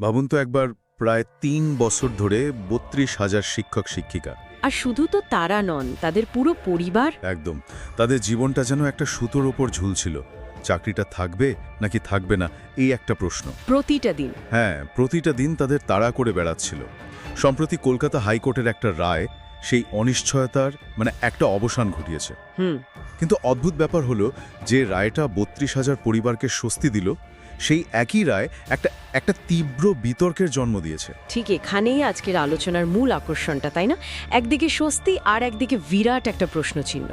ভাবুন তো একবার, প্রায় ৩ বছর ধরে ৩২,০০০ শিক্ষক শিক্ষিকা। আর শুধু তো তারা নন, তাদের পুরো পরিবার। একদম। তাদের জীবনটা যেন একটা সুতোর ওপর ঝুলছিল। চাকরিটা থাকবে নাকি থাকবে না, এই একটা প্রশ্ন। প্রতিটা দিন। হ্যাঁ, প্রতিটা দিন তাদের তাড়া করে বেড়াচ্ছিল। সম্প্রতি কলকাতা হাইকোর্টের একটা রায় সেই অনিশ্চয়তার একটা অবসান ঘটিয়েছে। কিন্তু অদ্ভুত ব্যাপার হলো, যে রায়টা ৩২,০০০ পরিবারকে স্বস্তি দিল, সেই একই রায় একটা তীব্র বিতর্কের জন্ম দিয়েছে। ঠিক এখানেই আজকের আলোচনার মূল আকর্ষণটা, তাই না? একদিকে স্বস্তি আর একদিকে বিরাট একটা প্রশ্নচিহ্ন।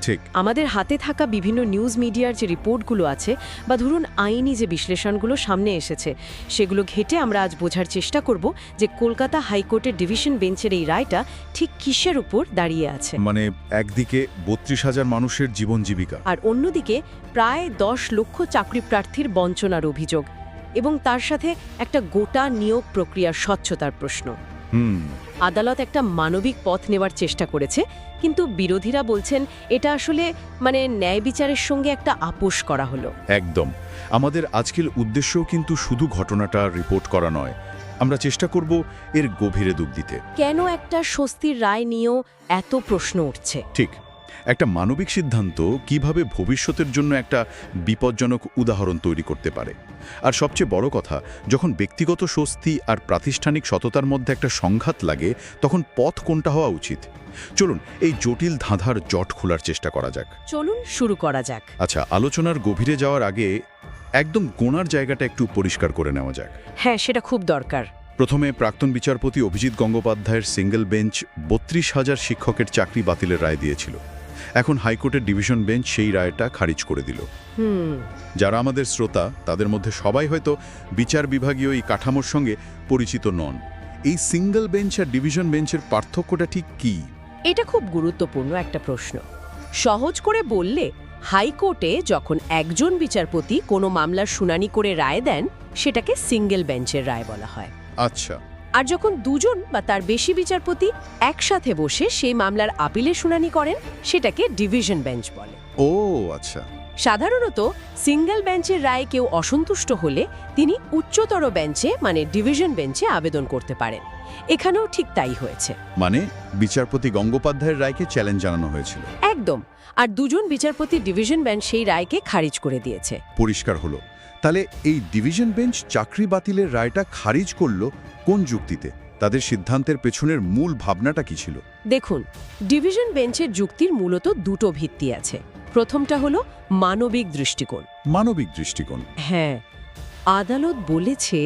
ঠিক। আমাদের হাতে থাকা বিভিন্ন নিউজ মিডিয়ার যে রিপোর্টগুলো আছে, বা ধরুন আইনি যে বিশ্লেষণগুলো সামনে এসেছে, সেগুলো ঘেটে আমরা আজ বোঝার চেষ্টা করব যে কলকাতা হাইকোর্টের ডিভিশন বেঞ্চের এই রায়টা ঠিক কিসের উপর দাঁড়িয়ে আছে। একদিকে ৩২,০০০ মানুষের জীবন জীবিকা, আর অন্যদিকে প্রায় ১০ লক্ষ চাকরি প্রার্থীর বঞ্চনার অভিযোগ, এবং তার সাথে একটা গোটা নিয়োগ প্রক্রিয়ার স্বচ্ছতার প্রশ্ন। আদালত একটা মানবিক পথ নেওয়ার চেষ্টা করেছে, কিন্তু বিরোধীরা বলছেন এটা আসলে ন্যায় বিচারের সঙ্গে একটা আপোষ করা হলো। একদম। আমাদের আজকের উদ্দেশ্যও কিন্তু শুধু ঘটনাটা রিপোর্ট করা নয়, আমরা চেষ্টা করব এর গভীরে ডুব দিতে। কেন একটা স্বস্তির রায় নিয়েও এত প্রশ্ন উঠছে? ঠিক, একটা মানবিক সিদ্ধান্ত কিভাবে ভবিষ্যতের জন্য একটা বিপজ্জনক উদাহরণ তৈরি করতে পারে। আর সবচেয়ে বড় কথা, যখন ব্যক্তিগত স্বস্তি আর প্রাতিষ্ঠানিক সততার মধ্যে একটা সংঘাত লাগে, তখন পথ কোনটা হওয়া উচিত। চলুন এই জটিল ধাঁধার জট খোলার চেষ্টা করা যাক। চলুন শুরু করা যাক। আচ্ছা, আলোচনার গভীরে যাওয়ার আগে একদম গোনার জায়গাটা একটু পরিষ্কার করে নেওয়া যাক। হ্যাঁ, সেটা খুব দরকার। প্রথমে প্রাক্তন বিচারপতি অভিজিৎ গঙ্গোপাধ্যায়ের সিঙ্গেল বেঞ্চ ৩২,০০০ শিক্ষকের চাকরি বাতিলের রায় দিয়েছিল। এখন হাইকোর্টের ডিভিশন বেঞ্চ সেই রায়টা খারিজ করে দিল। যারা আমাদের শ্রোতা, তাদের মধ্যে সবাই হয়তো বিচার বিভাগীয় এই কাঠামোর সঙ্গে পরিচিত নন। এই সিঙ্গেল বেঞ্চ আর ডিভিশন বেঞ্চের পার্থক্যটা ঠিক কী? এটা খুব গুরুত্বপূর্ণ একটা প্রশ্ন। সহজ করে বললে, হাইকোর্টে যখন একজন বিচারপতি কোনো মামলার শুনানি করে রায় দেন, সেটাকে সিঙ্গেল বেঞ্চের রায় বলা হয়। আচ্ছা। আর যখন দুজন বা তার বেশি বিচারপতি একসাথে বসে সেই মামলার আপিলের শুনানি করেন, সেটাকে ডিভিশন বেঞ্চ বলে। ও আচ্ছা। সাধারণত সিঙ্গেল বেঞ্চের রায়ে কেউ অসন্তুষ্ট হলে তিনি উচ্চতর বেঞ্চে ডিভিশন বেঞ্চে আবেদন করতে পারেন। এখানেও ঠিক তাই হয়েছে। বিচারপতি গঙ্গোপাধ্যায়ের রায়কে চ্যালেঞ্জ জানানো হয়েছিল। একদম। আর দুজন বিচারপতি ডিভিশন বেঞ্চ সেই রায়কে খারিজ করে দিয়েছে। পরিষ্কার হলো। তাহলে এই ডিভিশন বেঞ্চ চাকরি বাতিলের রায়টা খারিজ করলো কোন যুক্তিতে? তাদের সিদ্ধান্তের পেছনের মূল ভাবনাটা কি ছিল? দেখুন, ডিভিশন বেঞ্চের যুক্তির মূলত দুটো ভিত্তি আছে। প্রথমটা হলো মানবিক দৃষ্টিকোণ। মানবিক দৃষ্টিকোণ? হ্যাঁ, আদালত বলেছে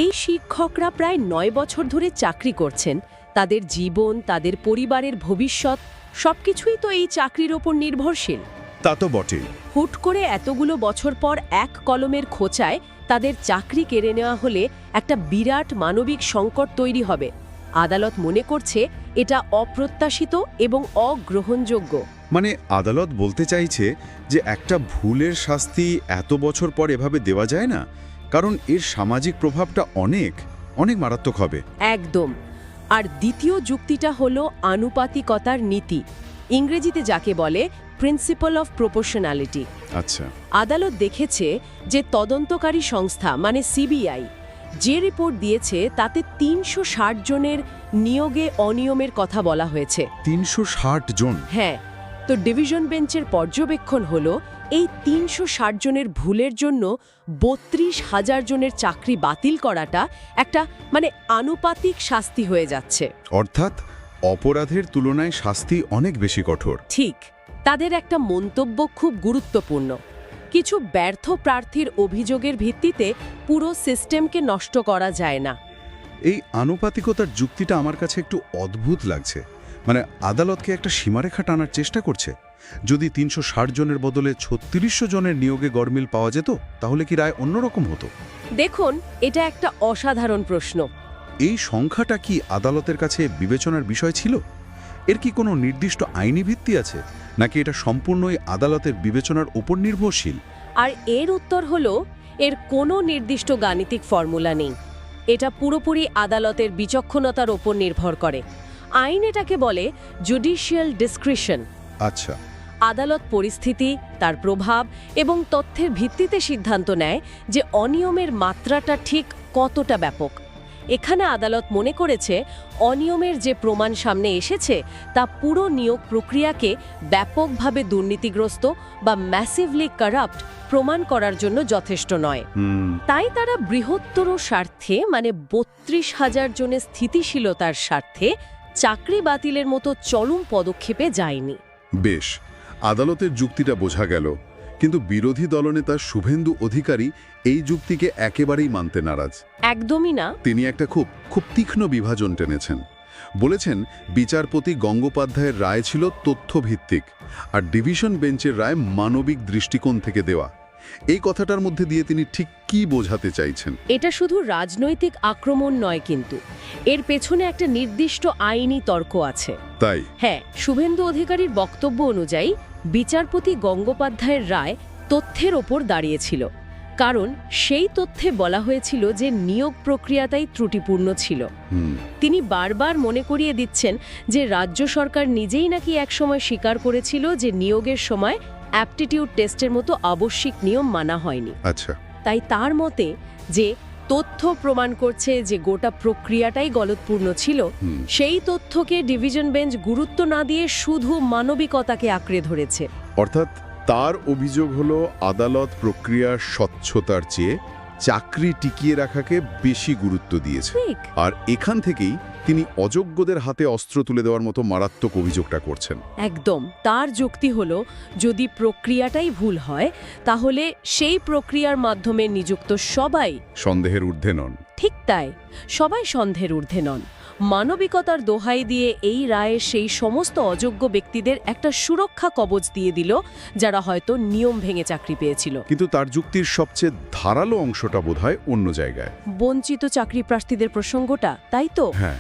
এই শিক্ষকরা প্রায় ৯ বছর ধরে চাকরি করছেন। তাদের জীবন, তাদের পরিবারের ভবিষ্যৎ সবকিছুই তো এই চাকরির ওপর নির্ভরশীল। তা তো বটেই। হুট করে এতগুলো বছর পর এক কলমের খোঁচায় তাদের চাকরি কেড়ে নেওয়া হলে একটা বিরাট মানবিক সংকট তৈরি হবে। আদালত মনে করছে এটা অপ্রত্যাশিত এবং অগ্রহণযোগ্য। আদালত বলতে চাইছে যে একটা ভুলের শাস্তি এত বছর পর এভাবে দেওয়া যায় না, কারণ এর সামাজিক প্রভাবটা অনেক অনেক মারাত্মক হবে। একদম। আর দ্বিতীয় যুক্তিটা হলো আনুপাতিকতার নীতি, ইংরেজিতে যাকে বলে প্রিন্সিপাল অফ প্রপোর্শনালিটি। আচ্ছা। আদালত দেখেছে যে তদন্তকারী সংস্থা সিবিআই যে রিপোর্ট দিয়েছে, তাতে ৩৬০ জনের নিয়োগে অনিয়মের কথা বলা হয়েছে। ৩৬০ জন? হ্যাঁ। তো ডিভিশন বেঞ্চের পর্যবেক্ষণ হলো এই ৩৬০ জনের ভুলের জন্য ৩২,০০০ জনের চাকরি বাতিল করাটা একটা আনুপাতিক শাস্তি হয়ে যাচ্ছে। অর্থাৎ অপরাধের তুলনায় শাস্তি অনেক বেশি কঠোর। ঠিক। তাদের একটা মন্তব্য খুব গুরুত্বপূর্ণ। কিছু ব্যর্থ প্রার্থীর অভিযোগের ভিত্তিতে পুরো সিস্টেমকে নষ্ট করা যায় না। এই আনুপাতিকতার যুক্তিটা আমার কাছে একটু অদ্ভুত লাগছে। আদালতকে একটা সীমারেখা টানার চেষ্টা করছে। যদি ৩৬০ জনের বদলে ৩৬০০ জনের নিয়োগে গরমিল পাওয়া যেত, তাহলে কি রায় অন্যরকম হতো? দেখুন, এটা একটা অসাধারণ প্রশ্ন। এই সংখ্যাটা কি আদালতের কাছে বিবেচনার বিষয় ছিল? এর কি কোনো নির্দিষ্ট আইনি ভিত্তি আছে, নাকি এটা সম্পূর্ণই আদালতের বিবেচনার উপর নির্ভরশীল? আর এর উত্তর হলো, এর কোনো নির্দিষ্ট গাণিতিক ফর্মুলা নেই। এটা পুরোপুরি আদালতের বিচক্ষণতার ওপর নির্ভর করে। আইন এটাকে বলে জুডিশিয়াল ডিসক্রিশন। আচ্ছা। আদালত পরিস্থিতি, তার প্রভাব এবং তথ্যের ভিত্তিতে সিদ্ধান্ত নেয় যে অনিয়মের মাত্রাটা ঠিক কতটা ব্যাপক। এখানে আদালত মনে করেছে অনিয়মের যে প্রমাণ সামনে এসেছে তা পুরো নিয়োগ প্রক্রিয়াকে ব্যাপকভাবে দুর্নীতিগ্রস্ত বা ম্যাসিভলি কারাপ্ট প্রমাণ করার জন্য যথেষ্ট নয়। তাই তারা বৃহত্তর স্বার্থে মানে ৩২,০০০ জনের স্থিতিশীলতার স্বার্থে চাকরি বাতিলের মতো চরম পদক্ষেপে যায়নি। বেশ, আদালতের যুক্তিটা বোঝা গেল, কিন্তু বিরোধী দলনেতা শুভেন্দু অধিকারী এই যুক্তিকে একেবারেই মানতে নারাজ। একদমই না। তিনি একটা খুব তীক্ষ্ণ বিভাজন টেনেছেন। বলেছেন বিচারপতি গঙ্গোপাধ্যায়ের রায় ছিল তথ্যভিত্তিক, আর ডিভিশন বেঞ্চের রায় মানবিক দৃষ্টিকোণ থেকে দেওয়া। এই কথাটার মধ্যে দিয়ে তিনি ঠিক কি বোঝাতে চাইছেন? এটা শুধু রাজনৈতিক আক্রমণ নয়, কিন্তু এর পেছনে একটা নির্দিষ্ট আইনি তর্ক আছে। তাই? হ্যাঁ, শুভেন্দু অধিকারীর বক্তব্য অনুযায়ী বিচারপতি গঙ্গোপাধ্যায়ের রায় তথ্যের ওপর দাঁড়িয়েছিল, কারণ সেই তথ্যে বলা হয়েছিল যে নিয়োগ প্রক্রিয়াটাই ত্রুটিপূর্ণ ছিল। তিনি বারবার মনে করিয়ে দিচ্ছেন যে রাজ্য সরকার নিজেই নাকি একসময় স্বীকার করেছিল যে নিয়োগের সময় অ্যাপটিটিউড টেস্টের মতো আবশ্যিক নিয়ম মানা হয়নি। আচ্ছা। তাই তার মতে যে তথ্য প্রমাণ করছে যে গোটা প্রক্রিয়াটাই গলতপূর্ণ ছিল, সেই তথ্যকে ডিভিশন বেঞ্চ গুরুত্ব না দিয়ে শুধু মানবিকতাকে আঁকড়ে ধরেছে। অর্থাৎ তার অভিযোগ হলো আদালত প্রক্রিয়ার স্বচ্ছতার চেয়ে চাকরি টিকিয়ে রাখাকে বেশি গুরুত্ব দিয়েছে। আর এখান থেকেই তিনি অযোগ্যদের হাতে অস্ত্র তুলে দেওয়ার মতো মারাত্মক অভিযোগটা করছেন। একদম। তার যুক্তি হলো, যদি প্রক্রিয়াটাই ভুল হয় তাহলে সেই প্রক্রিয়ার মাধ্যমে নিযুক্ত সবাই সন্দেহের ঊর্ধ্বে নন। ঠিক তাই, সবাই সন্দেহের ঊর্ধ্বে নন। মানবিকতার দোহাই দিয়ে এই রায়ে সেই সমস্ত অযোগ্য ব্যক্তিদের একটা সুরক্ষা কবচ দিয়ে দিল যারা হয়তো নিয়ম ভেঙে চাকরি পেয়েছিল। কিন্তু তার যুক্তির সবচেয়ে ধারালো অংশটা বোধহয় অন্য জায়গায়। বঞ্চিত চাকরি প্রার্থীদের প্রসঙ্গটা, তাই তো? হ্যাঁ,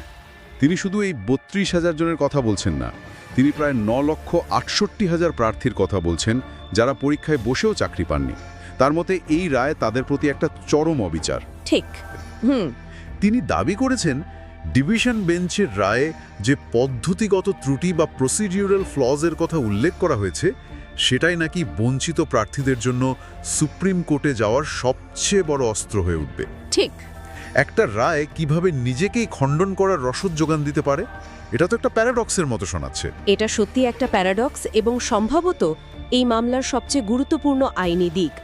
তিনি শুধু এই ৩২,০০০ জনের কথা বলছেন না, তিনি প্রায় ৯,৬৮,০০০ প্রার্থীর কথা বলছেন যারা পরীক্ষায় বসেও চাকরি পাননি। তার মতে এই রায় তাদের প্রতি একটা চরম অবিচার। ঠিক। তিনি দাবি করেছেন ডিভিশন বেঞ্চের রায়ে যে পদ্ধতিগত ত্রুটি বা প্রসিডিউরাল ফ্লজের কথা উল্লেখ করা হয়েছে সেটাই নাকি বঞ্চিত প্রার্থীদের জন্য সুপ্রিম কোর্টে যাওয়ার সবচেয়ে বড় অস্ত্র হয়ে উঠবে। ঠিক। একটা রায় কিভাবে নিজেকেই খণ্ডন করার রসদ যোগান দিতে পারে, এটা তো একটা প্যারাডক্সের মতো শোনাচ্ছে। এটা সত্যি একটা প্যারাডক্স এবং সম্ভবত এই মামলার সবচেয়ে গুরুত্বপূর্ণ আইনি দিক।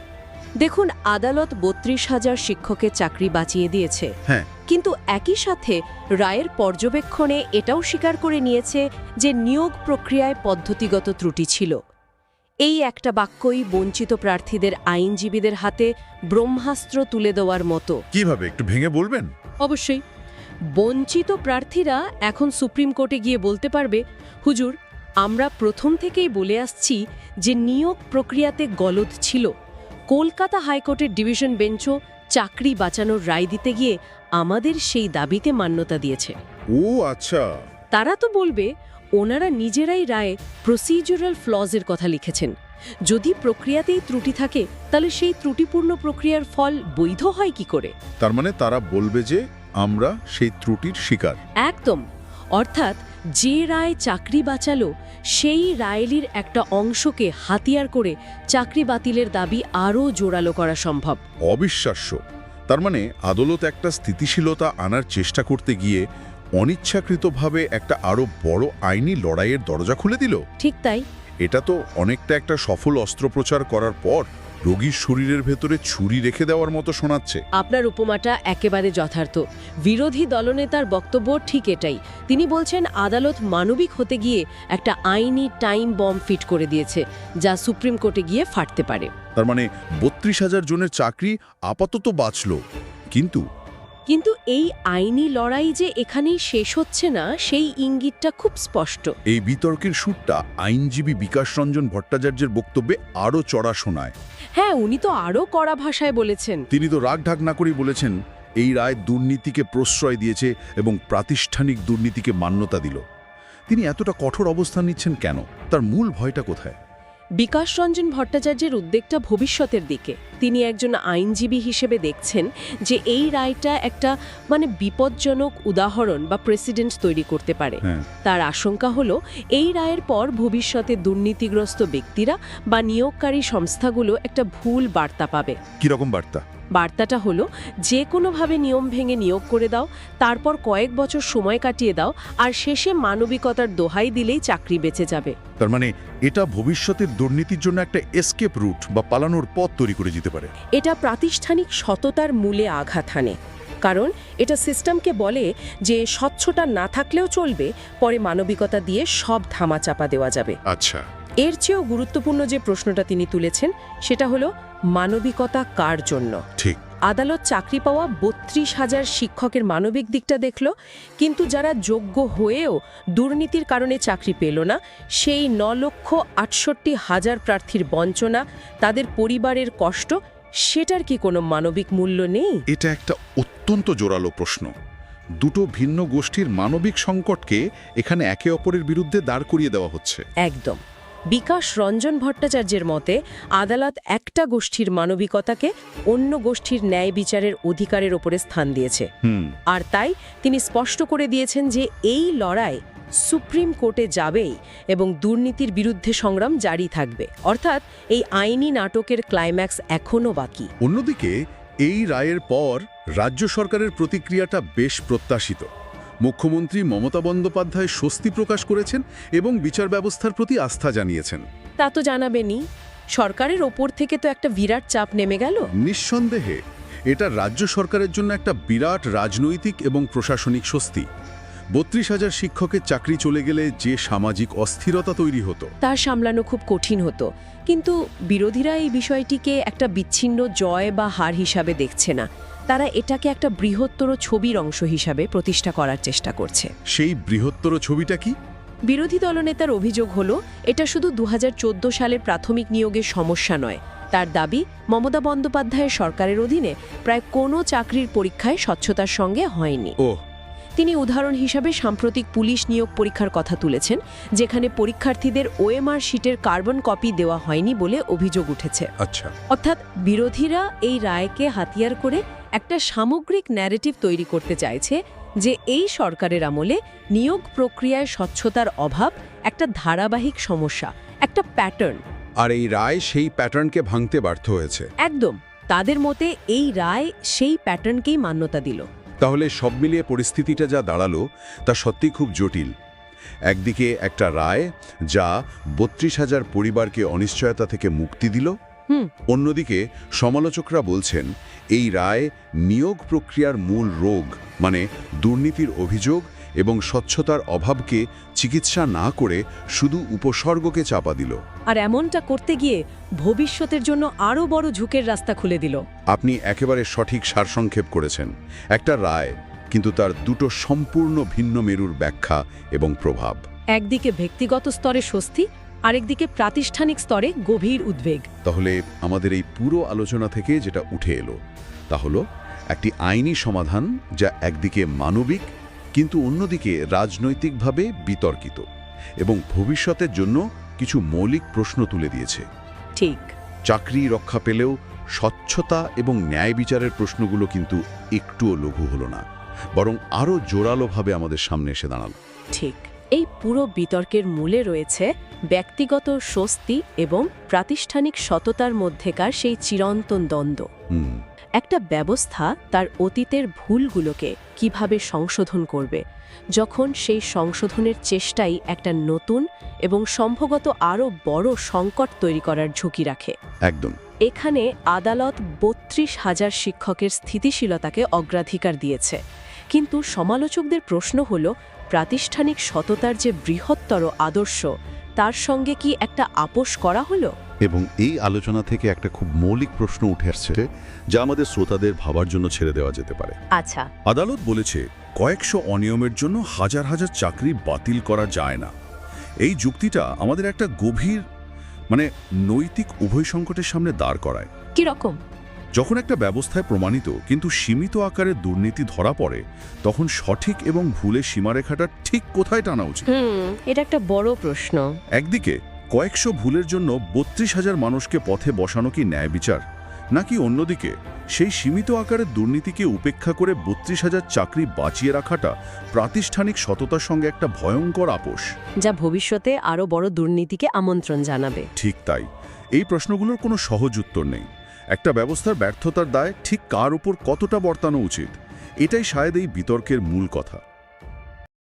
দেখুন, আদালত ৩২,০০০ শিক্ষকের চাকরি বাঁচিয়ে দিয়েছে। হ্যাঁ, কিন্তু একই সাথে রায়ের পর্যবেক্ষণে এটাও স্বীকার করে নিয়েছে যে নিয়োগ প্রক্রিয়ায় পদ্ধতিগত ত্রুটি ছিল। এই একটা বাক্যই বঞ্চিত প্রার্থীদের আইনজীবীদের হাতে ব্রহ্মাস্ত্র তুলে দেওয়ার মতো। কিভাবে একটু ভেঙে বলবেন? অবশ্যই। বঞ্চিত প্রার্থীরা এখন সুপ্রিম কোর্টে গিয়ে বলতে পারবে, হুজুর, আমরা প্রথম থেকেই বলে আসছি যে নিয়োগ প্রক্রিয়াতে গলদ ছিল। কলকাতা হাইকোর্টের ডিভিশন বেঞ্চও চাকরি বাঁচানোর রায় দিতে গিয়ে আমাদের সেই দাবিতে মান্যতা দিয়েছে। ও আচ্ছা। তারা তো বলবে ওনারা নিজেরাই রায়ে প্রসিডিউরাল ফ্লজের কথা লিখেছেন। যদি প্রক্রিয়াতেই ত্রুটি থাকে তাহলে সেই ত্রুটিপূর্ণ প্রক্রিয়ার ফল বৈধ হয় কি করে? তার মানে তারা বলবে যে আমরা সেই ত্রুটির শিকার। একদম। অর্থাৎ যে রায় চাকরি বাঁচালো সেই রায়েলির একটা অংশকে হাতিয়ার করে চাকরি বাতিলের দাবি আরও জোরালো করা সম্ভব। অবিশ্বাস্য। তার মানে আদালত একটা স্থিতিশীলতা আনার চেষ্টা করতে গিয়ে অনিচ্ছাকৃতভাবে একটা আরো বড় আইনি লড়াইয়ের দরজা খুলে দিল। ঠিক তাই। এটা তো অনেকটা একটা সফল অস্ত্রোপচার করার পর রোগীর শরীরের ভেতরে ছুরি রেখে দেওয়ার মতো শোনাচ্ছে। আপনার উপমাটা একেবারে যথার্থ। বিরোধী দলনেতার বক্তব্য ঠিক এটাই। তিনি বলছেন আদালত মানবিক হতে গিয়ে একটা আইনি টাইম বম্ব ফিট করে দিয়েছে যা সুপ্রিম কোর্টে গিয়ে ফাটতে পারে। তার মানে ৩২,০০০ জনের চাকরি আপাতত বাঁচল, কিন্তু এই আইনি লড়াই যে এখানেই শেষ হচ্ছে না সেই ইঙ্গিতটা খুব স্পষ্ট। এই বিতর্কের সুরটা আইনজীবী বিকাশ রঞ্জন ভট্টাচার্যের বক্তব্যে আরও চড়া শোনায়। হ্যাঁ, উনি তো আরও কড়া ভাষায় বলেছেন। তিনি তো রাগ ঢাক না করেই বলেছেন এই রায় দুর্নীতিকে প্রশ্রয় দিয়েছে এবং প্রাতিষ্ঠানিক দুর্নীতিকে মান্যতা দিল। তিনি এতটা কঠোর অবস্থান নিচ্ছেন কেন? তার মূল ভয়টা কোথায়? বিকাশ রঞ্জন ভট্টাচার্যের উদ্বেগটা ভবিষ্যতের দিকে। তিনি একজন আইনজীবী হিসেবে দেখছেন যে এই রায়টা একটা বিপজ্জনক উদাহরণ বা প্রেসিডেন্ট তৈরি করতে পারে। তার আশঙ্কা হলো এই রায়ের পর ভবিষ্যতে দুর্নীতিগ্রস্ত ব্যক্তিরা বা নিয়োগকারী সংস্থাগুলো একটা ভুল বার্তা পাবে। কিরকম বার্তা? বার্তাটা হলো যে কোনোভাবে নিয়ম ভেঙে নিয়োগ করে দাও, তারপর কয়েক বছর সময় কাটিয়ে দাও, আর শেষে মানবিকতার দোহাই দিলেই চাকরি বেঁচে যাবে। তার মানে এটা ভবিষ্যতের দুর্নীতির জন্য একটা এসকেপ রুট বা পালানোর পথ তৈরি করে দিতে পারে। এটা প্রাতিষ্ঠানিক সততার মূলে আঘাত হানে, কারণ এটা সিস্টেমকে বলে যে স্বচ্ছতা না থাকলেও চলবে, পরে মানবিকতা দিয়ে সব ধামাচাপা দেওয়া যাবে। আচ্ছা, এর চেয়েও গুরুত্বপূর্ণ যে প্রশ্নটা তিনি তুলেছেন সেটা হলো মানবিকতা কার জন্য। ঠিক। আদালত চাকরি পাওয়া ৩২,০০০ শিক্ষকের মানবিক দিকটা দেখল, কিন্তু যারা যোগ্য হয়েও দুর্নীতির কারণে চাকরি পেল না, সেই ৯,৬৮,০০০ প্রার্থীর বঞ্চনা, তাদের পরিবারের কষ্ট, সেটার কি কোনো মানবিক মূল্য নেই? এটা একটা অত্যন্ত জোরালো প্রশ্ন। দুটো ভিন্ন গোষ্ঠীর মানবিক সংকটকে এখানে একে অপরের বিরুদ্ধে দাঁড় করিয়ে দেওয়া হচ্ছে। একদম। বিকাশ রঞ্জন ভট্টাচার্যের মতে আদালত একটা গোষ্ঠীর মানবিকতাকে অন্য গোষ্ঠীর ন্যায় বিচারের অধিকারের ওপরে স্থান দিয়েছে। আর তাই তিনি স্পষ্ট করে দিয়েছেন যে এই লড়াই সুপ্রিম কোর্টে যাবেই এবং দুর্নীতির বিরুদ্ধে সংগ্রাম জারি থাকবে। অর্থাৎ এই আইনি নাটকের ক্লাইম্যাক্স এখনও বাকি। অন্যদিকে এই রায়ের পর রাজ্য সরকারের প্রতিক্রিয়াটা বেশ প্রত্যাশিত। মুখ্যমন্ত্রী মমতা বন্দ্যোপাধ্যায় স্বস্তি প্রকাশ করেছেন এবং বিচার ব্যবস্থার প্রতি আস্থা জানিয়েছেন। তা তো জানাবেনই, সরকারের ওপর থেকে তো একটা বিরাট চাপ নেমে গেল। নিঃসন্দেহে এটা রাজ্য সরকারের জন্য একটা বিরাট রাজনৈতিক এবং প্রশাসনিক স্বস্তি। ৩২,০০০ শিক্ষকের চাকরি চলে গেলে যে সামাজিক অস্থিরতা তৈরি হতো তা সামলানো খুব কঠিন হতো, কিন্তু বিরোধীরা এই বিষয়টিকে একটা বিচ্ছিন্ন জয় বা হার হিসাবে দেখছে না। তারা এটাকে একটা বৃহত্তর ছবির অংশ হিসাবে প্রতিষ্ঠা করার চেষ্টা করছে। সেই বৃহত্তর ছবিটা কি? বিরোধী দলনেতার অভিযোগ হলো এটা শুধু ২০১৪ সালের প্রাথমিক নিয়োগের সমস্যা নয়। তার দাবি, মমতা বন্দ্যোপাধ্যায়ের সরকারের অধীনে প্রায় কোনো চাকরির পরীক্ষায় স্বচ্ছতার সঙ্গে হয়নি। তিনি উদাহরণ হিসাবে সাম্প্রতিক পুলিশ নিয়োগ পরীক্ষার কথা তুলেছেন, যেখানে পরীক্ষার্থীদের ওএমআর শিটের কার্বন কপি দেওয়া হয়নি বলে অভিযোগ উঠেছে। আচ্ছা। অর্থাৎ বিরোধীরা এই রায়কে হাতিয়ার করে একটা সামগ্রিক ন্যারেটিভ তৈরি করতে চাইছে যে এই সরকারের আমলে নিয়োগ প্রক্রিয়ায় স্বচ্ছতার অভাব একটা ধারাবাহিক সমস্যা, একটা প্যাটার্ন। আর এই রায় সেই প্যাটার্নকে ভাঙতে ব্যর্থ হয়েছে। একদম। তাদের মতে এই রায় সেই প্যাটার্নকেই মান্যতা দিল। তাহলে সব মিলিয়ে পরিস্থিতিটা যা দাঁড়ালো তা সত্যিই খুব জটিল। একদিকে একটা রায় যা ৩২,০০০ পরিবারকে অনিশ্চয়তা থেকে মুক্তি দিল, অন্যদিকে সমালোচকরা বলছেন এই রায় নিয়োগ প্রক্রিয়ার মূল রোগ মানে দুর্নীতির অভিযোগ এবং স্বচ্ছতার অভাবকে চিকিৎসা না করে শুধু উপসর্গকে চাপা দিল। আর এমনটা করতে গিয়ে ভবিষ্যতের জন্য আরও বড় ঝুঁকের রাস্তা খুলে দিল। আপনি একেবারে সঠিক সারসংক্ষেপ করেছেন। একটা রায়, কিন্তু তার দুটো সম্পূর্ণ ভিন্ন মেরুর ব্যাখ্যা এবং প্রভাব। একদিকে ব্যক্তিগত স্তরে স্বস্তি, আরেকদিকে প্রাতিষ্ঠানিক স্তরে গভীর উদ্বেগ। তাহলে আমাদের এই পুরো আলোচনা থেকে যেটা উঠে এলো তা হলো একটি আইনি সমাধান যা একদিকে মানবিক কিন্তু অন্যদিকে রাজনৈতিকভাবে বিতর্কিত এবং ভবিষ্যতের জন্য কিছু মৌলিক প্রশ্ন তুলে দিয়েছে। ঠিক। চাকরি রক্ষা পেলেও স্বচ্ছতা এবং ন্যায় বিচারের প্রশ্নগুলো কিন্তু একটুও লঘু হলো না, বরং আরও জোরালোভাবে আমাদের সামনে এসে দাঁড়াল। ঠিক। এই পুরো বিতর্কের মূলে রয়েছে ব্যক্তিগত স্বস্তি এবং প্রাতিষ্ঠানিক সততার মধ্যেকার সেই চিরন্তন দ্বন্দ্ব। একটা ব্যবস্থা তার অতীতের ভুলগুলোকে কিভাবে সংশোধন করবে, যখন সেই সংশোধনের চেষ্টাই একটা নতুন এবং সম্ভবত আরও বড় সংকট তৈরি করার ঝুঁকি রাখে। একদম। এখানে আদালত ৩২,০০০ শিক্ষকের স্থিতিশীলতাকে অগ্রাধিকার দিয়েছে, কিন্তু সমালোচকদের প্রশ্ন হল প্রাতিষ্ঠানিক সততার যে বৃহত্তর আদর্শ তার সঙ্গে কি একটা আপোষ করা হলো? এবং এই আলোচনা থেকে একটা খুব মৌলিক প্রশ্ন উঠে আসছে যা আমাদের শ্রোতাদের ভাবার জন্য ছেড়ে দেওয়া যেতে পারে। আচ্ছা। আদালত বলেছে কয়েকশো অনিয়মের জন্য হাজার হাজার চাকরি বাতিল করা যায় না। এই যুক্তিটা আমাদের একটা গভীর নৈতিক উভয় সংকটের সামনে দাঁড় করায়। কি রকম? যখন একটা ব্যবস্থায় প্রমাণিত কিন্তু সীমিত আকারে দুর্নীতি ধরা পড়ে, তখন সঠিক এবং ভুলের সীমারেখাটা ঠিক কোথায় টানা উচিত? এটা একটা বড় প্রশ্ন। একদিকে কয়েকশো ভুলের জন্য ৩২,০০০ মানুষকে পথে বসানো কি ন্যায় বিচার, নাকি অন্যদিকে সেই সীমিত আকারের দুর্নীতিকে উপেক্ষা করে ৩২,০০০ চাকরি বাঁচিয়ে রাখাটা প্রাতিষ্ঠানিক সততার সঙ্গে একটা ভয়ঙ্কর আপোষ, যা ভবিষ্যতে আরও বড় দুর্নীতিকে আমন্ত্রণ জানাবে? ঠিক তাই। এই প্রশ্নগুলোর কোনো সহজ উত্তর নেই। একটা ব্যবস্থার ব্যর্থতার দায় ঠিক কার উপর কতটা বর্তানো উচিত, এটাই শায়দ এই বিতর্কের মূল কথা।